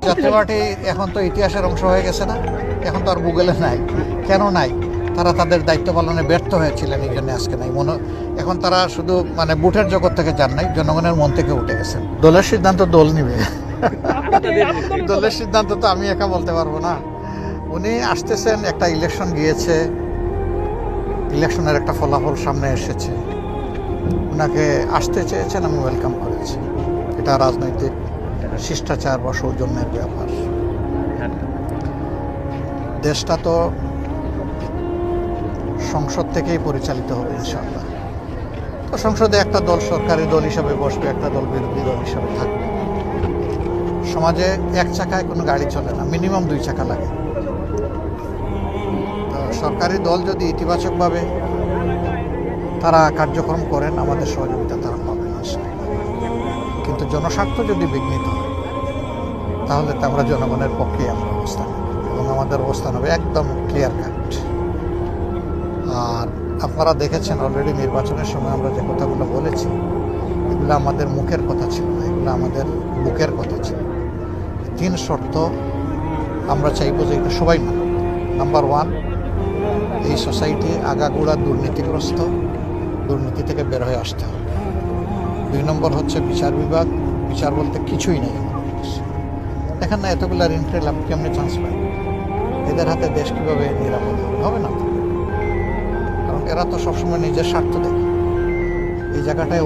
জাতীয় পার্টি এখন তো ইতিহাসের অংশ হয়ে গেছে না, এখন তো আর গুগলে নাই। কেন নাই? তারা তাদের দায়িত্ব পালনে ব্যর্থ হয়েছিলেন, এই জন্য আজকে নাই। এখন তারা শুধু বুটের জগৎ থেকে যান নাই, জনগণের মন থেকে উঠে গেছেন। দলের সিদ্ধান্ত দল নিবে, দলের সিদ্ধান্ত তো আমি একা বলতে পারবো না। উনি আসতেছেন, একটা ইলেকশন গিয়েছে, ইলেকশনের একটা ফলাফল সামনে এসেছে, ওনাকে আসতে চেয়েছেন, আমি ওয়েলকাম করেছি। এটা রাজনৈতিক শিষ্টাচার বা সৌজন্যের ব্যাপার। দেশটা তো সংসদ থেকেই পরিচালিত হবে ইনশাআল্লাহ। তো সংসদে একটা দল সরকারি দল হিসাবে বসবে, একটা দল বিরোধী দল হিসাবে থাকবে। সমাজে এক চাকায় কোনো গাড়ি চলে না, মিনিমাম 2 চাকা লাগে। তো সরকারি দল যদি ইতিবাচকভাবে তারা কার্যক্রম করেন, আমাদের সহযোগিতা তারা পাবেন ইনশাআল্লাহ। কিন্তু জনস্বার্থ যদি বিঘ্নিত হয়, তাহলে তো আমরা জনগণের পক্ষেই আমরা অবস্থান নেব, এবং আমাদের অবস্থান হবে একদম ক্লিয়ার কাট। আর আপনারা দেখেছেন অলরেডি নির্বাচনের সময় আমরা যে কথাগুলো বলেছি, এগুলো আমাদের মুখের কথা ছিল না, এগুলো আমাদের বুকের কথা ছিল। 3 শর্ত আমরা চাইব যে এটা সবাই মানে। নাম্বার 1, এই সোসাইটি আগাগোড়া দুর্নীতিগ্রস্ত, দুর্নীতি থেকে বের হয়ে আসতে হবে। 2 নম্বর হচ্ছে বিচার বিভাগ, বিচার বলতে কিছুই নেই। দেখেন না, এতগুলো ঋণ পেলাম, কেমনি চান্স পাই? এদের হাতে দেশ কীভাবে নিরাপদ হবে না? কারণ এরা তো সবসময় নিজের স্বার্থ দেখে। এই জায়গাটায়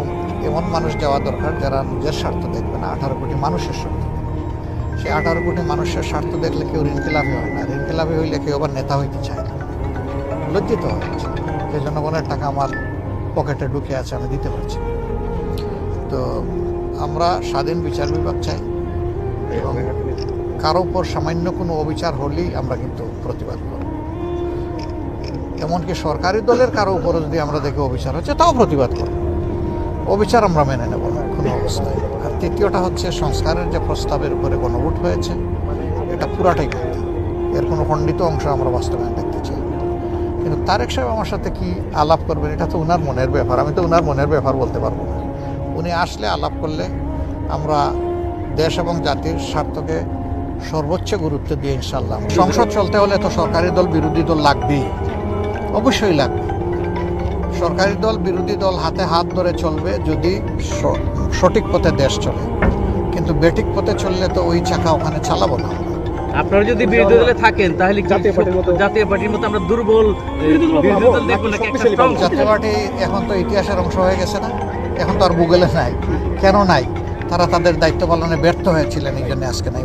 এমন মানুষ যাওয়া দরকার যারা নিজের স্বার্থ দেখবে না, 18 কোটি মানুষের স্বার্থ। সেই 18 কোটি মানুষের স্বার্থ দেখলে কেউ ঋণখেলাপি হয় না, ঋণখেলাপি হইলে কেউ আবার নেতা হইতে চায় না, লজ্জিত হচ্ছে যে জনগণের টাকা আমার পকেটে ঢুকে আছে, আমি দিতে পারছি। তো আমরা স্বাধীন বিচার বিভাগ চাই, এবং কারো উপর সামান্য কোনো অবিচার হলেই আমরা কিন্তু প্রতিবাদ করব। এমনকি সরকারি দলের কারো উপরও যদি আমরা দেখি অবিচার হচ্ছে, তাও প্রতিবাদ করব। অবিচার আমরা মেনে নেব না কোনো অবস্থায়। আর তৃতীয়টা হচ্ছে সংস্কারের যে প্রস্তাবের উপরে গণভোট হয়েছে, এটা পুরাটাই করতে হবে। এর কোনো খণ্ডিত অংশ আমরা বাস্তবায়ন দেখতে চাই। কিন্তু তারেক সাহেব আমার সাথে কি আলাপ করবেন, এটা তো ওনার মনের ব্যাপার, আমি তো ওনার মনের ব্যাপার বলতে পারবো না। উনি আসলে আলাপ করলে আমরা দেশ এবং জাতির স্বার্থকে সর্বোচ্চ গুরুত্ব দিয়ে ইনশাআল্লাহ। সংসদ চলতে হলে তো সরকারি দল বিরোধী দল লাগবেই, অবশ্যই লাগবে। সরকারি দল বিরোধী দল হাতে হাত ধরে চলবে যদি সঠিক পথে দেশ চলে, কিন্তু বেঠিক পথে চললে তো ওই চাকা ওখানে চালাবো না। আপনারা যদি বিরোধী দলে থাকেন, তাহলে জাতীয় পার্টির মতো আমরা দুর্বল বিরোধী দল দেখবো নাকি? জাতীয় পার্টি এখন তো ইতিহাসের অংশ হয়ে গেছে না, এখন তো আর গুগলে নাই। কেন নাই? তারা তাদের দায়িত্ব পালনে ব্যর্থ হয়েছিলেন, এই জন্য আজকে নাই।